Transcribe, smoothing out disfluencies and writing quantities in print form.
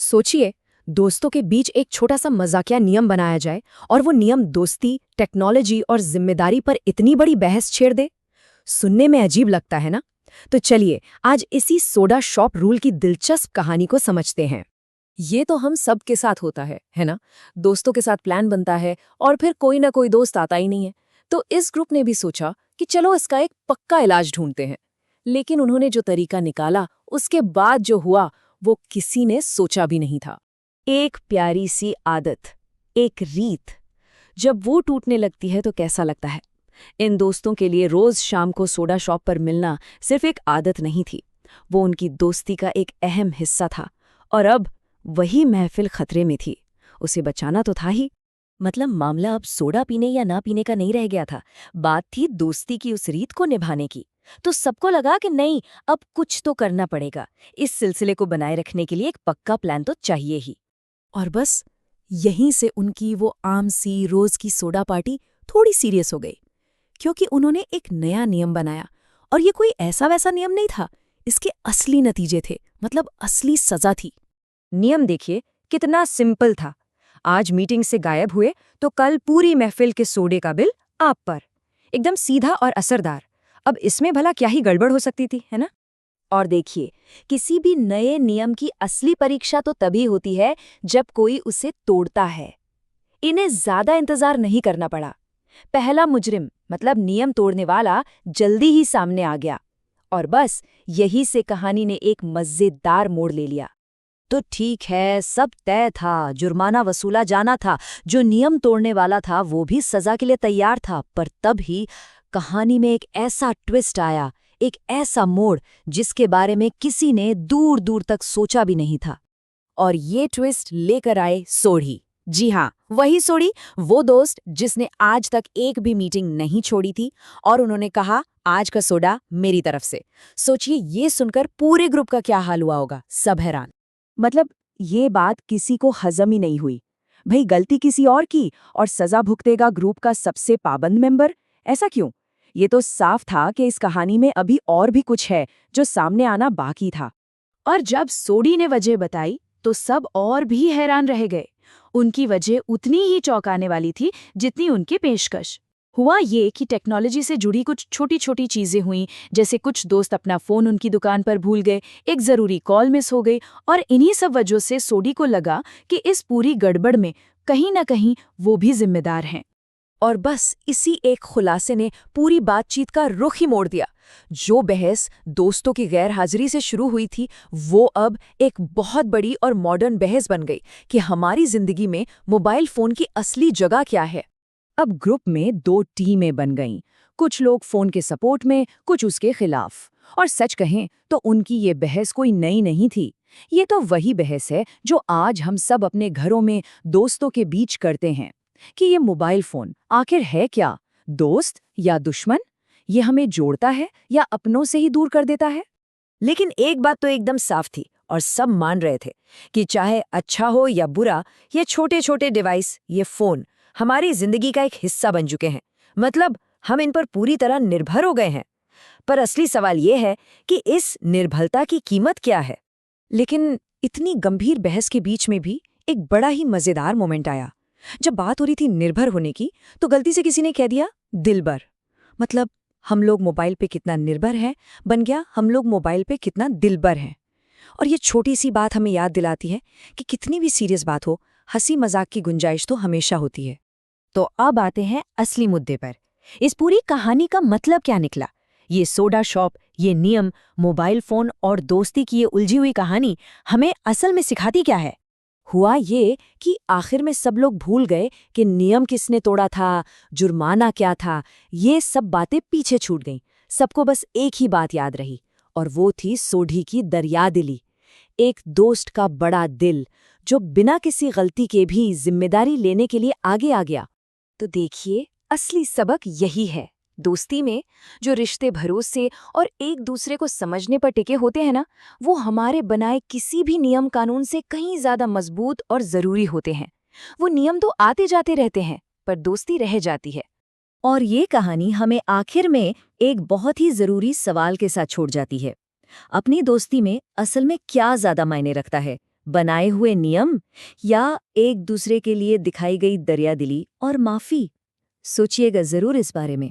सोचिए, दोस्तों के बीच एक छोटा सा मजाकिया नियम बनाया जाए और वो नियम दोस्ती, टेक्नोलॉजी और जिम्मेदारी पर इतनी बड़ी बहस छेड़ दे। सुनने में अजीब लगता है ना? तो चलिए आज इसी सोडा शॉप रूल की दिलचस्प कहानी को समझते हैं। ये तो हम सब के साथ होता है ना? दोस्तों के साथ प्लान बनता है और फिर कोई ना कोई दोस्त आता ही नहीं है। तो इस ग्रुप ने भी सोचा कि चलो इसका एक पक्का इलाज ढूंढते हैं। लेकिन उन्होंने जो तरीका निकाला, उसके बाद जो हुआ वो किसी ने सोचा भी नहीं था। एक प्यारी सी आदत, एक रीत, जब वो टूटने लगती है तो कैसा लगता है? इन दोस्तों के लिए रोज शाम को सोडा शॉप पर मिलना सिर्फ एक आदत नहीं थी, वो उनकी दोस्ती का एक अहम हिस्सा था। और अब वही महफिल खतरे में थी। उसे बचाना तो था ही। मतलब मामला अब सोडा पीने या ना पीने का नहीं रह गया था, बात थी दोस्ती की उस रीत को निभाने की। तो सबको लगा कि नहीं, अब कुछ तो करना पड़ेगा। इस सिलसिले को बनाए रखने के लिए एक पक्का प्लान तो चाहिए ही। और बस यहीं से उनकी वो आम सी रोज की सोडा पार्टी थोड़ी सीरियस हो गई, क्योंकि उन्होंने एक नया नियम बनाया। और ये कोई ऐसा वैसा नियम नहीं था, इसके असली नतीजे थे, मतलब असली सजा थी। नियम देखिए कितना सिंपल था। आज मीटिंग से गायब हुए तो कल पूरी महफिल के सोडे का बिल आप पर। एकदम सीधा और असरदार। अब इसमें भला क्या ही गड़बड़ हो सकती थी, है ना? और देखिए, किसी भी नए नियम की असली परीक्षा तो तभी होती है जब कोई उसे तोड़ता है। इन्हें ज्यादा इंतजार नहीं करना पड़ा। पहला मुजरिम, मतलब नियम तोड़ने वाला, जल्दी ही सामने आ गया। और बस यही से कहानी ने एक मजेदार मोड़ ले लिया। तो ठीक है, सब तय था, जुर्माना वसूला जाना था। जो नियम तोड़ने वाला था वो भी सजा के लिए तैयार था। पर तब ही कहानी में एक ऐसा ट्विस्ट आया, एक ऐसा मोड़ जिसके बारे में किसी ने दूर दूर तक सोचा भी नहीं था। और ये ट्विस्ट लेकर आए सोढ़ी। जी हाँ, वही सोढ़ी, वो दोस्त जिसने आज तक एक भी मीटिंग नहीं छोड़ी थी। और उन्होंने कहा, आज का सोडा मेरी तरफ से। सोचिए, ये सुनकर पूरे ग्रुप का क्या हाल हुआ होगा। सब हैरान। मतलब ये बात किसी को हजम ही नहीं हुई। भाई, गलती किसी और की और सजा भुगतेगा ग्रुप का सबसे पाबंद मेंबर। ऐसा क्यों? ये तो साफ था कि इस कहानी में अभी और भी कुछ है जो सामने आना बाकी था। और जब सोडी ने वजह बताई तो सब और भी हैरान रह गए। उनकी वजह उतनी ही चौंकाने वाली थी जितनी उनकी पेशकश। हुआ ये कि टेक्नोलॉजी से जुड़ी कुछ छोटी छोटी चीजें हुईं, जैसे कुछ दोस्त अपना फोन उनकी दुकान पर भूल गए, एक जरूरी कॉल मिस हो गई। और इन्हीं सब वजहों से सोडी को लगा कि इस पूरी गड़बड़ में कहीं ना कहीं वो भी जिम्मेदार हैं। और बस इसी एक खुलासे ने पूरी बातचीत का रुख ही मोड़ दिया। जो बहस दोस्तों की गैर हाजिरी से शुरू हुई थी, वो अब एक बहुत बड़ी और मॉडर्न बहस बन गई कि हमारी जिंदगी में मोबाइल फोन की असली जगह क्या है। अब ग्रुप में दो टीमें बन गईं। कुछ लोग फोन के सपोर्ट में, कुछ उसके खिलाफ। और सच कहें तो उनकी ये बहस कोई नई नहीं थी। ये तो वही बहस है जो आज हम सब अपने घरों में दोस्तों के बीच करते हैं कि ये मोबाइल फोन आखिर है क्या, दोस्त या दुश्मन? ये हमें जोड़ता है या अपनों से ही दूर कर देता है? लेकिन एक बात तो एकदम साफ थी और सब मान रहे थे कि चाहे अच्छा हो या बुरा, ये छोटे छोटे डिवाइस, ये फोन हमारी जिंदगी का एक हिस्सा बन चुके हैं। मतलब हम इन पर पूरी तरह निर्भर हो गए हैं। पर असली सवाल ये है कि इस निर्भरता की कीमत क्या है? लेकिन इतनी गंभीर बहस के बीच में भी एक बड़ा ही मजेदार मोमेंट आया। जब बात हो रही थी निर्भर होने की, तो गलती से किसी ने कह दिया दिलबर। मतलब हम लोग मोबाइल पे कितना निर्भर हैं, बन गया हम लोग मोबाइल पे कितना दिलबर हैं। और ये छोटी सी बात हमें याद दिलाती है कि कितनी भी सीरियस बात हो, हंसी मजाक की गुंजाइश तो हमेशा होती है। तो अब आते हैं असली मुद्दे पर। इस पूरी कहानी का मतलब क्या निकला? ये सोडा शॉप, ये नियम, मोबाइल फोन और दोस्ती की ये उलझी हुई कहानी हमें असल में सिखाती क्या है? हुआ ये कि आखिर में सब लोग भूल गए कि नियम किसने तोड़ा था, जुर्माना क्या था। ये सब बातें पीछे छूट गईं। सबको बस एक ही बात याद रही, और वो थी सोढ़ी की दरियादिली। एक दोस्त का बड़ा दिल जो बिना किसी गलती के भी जिम्मेदारी लेने के लिए आगे आ गया। तो देखिए, असली सबक यही है। दोस्ती में जो रिश्ते भरोसे और एक दूसरे को समझने पर टिके होते हैं ना, वो हमारे बनाए किसी भी नियम कानून से कहीं ज्यादा मजबूत और जरूरी होते हैं। वो नियम तो आते जाते रहते हैं, पर दोस्ती रह जाती है। और ये कहानी हमें आखिर में एक बहुत ही जरूरी सवाल के साथ छोड़ जाती है। अपनी दोस्ती में असल में क्या ज्यादा मायने रखता है, बनाए हुए नियम या एक दूसरे के लिए दिखाई गई दरियादिली और माफ़ी? सोचिएगा ज़रूर इस बारे में।